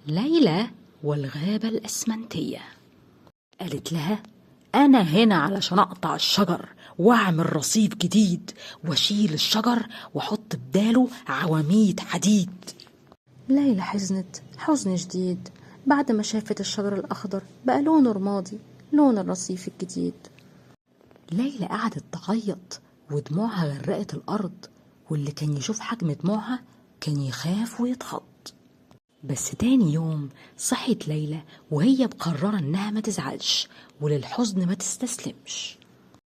ليلى والغابة الأسمنتية. قالت لها: أنا هنا علشان أقطع الشجر وأعمل رصيف جديد وأشيل الشجر وأحط بداله عواميد حديد. ليلى حزنت حزن شديد بعد ما شافت الشجر الأخضر بقى لونه رمادي، لون الرصيف الجديد. ليلى قعدت تعيط ودموعها غرقت الأرض، واللي كان يشوف حجم دموعها كان يخاف ويتخض. بس تاني يوم صحت ليلى وهي مقررة إنها ما تزعلش وللحزن ما تستسلمش.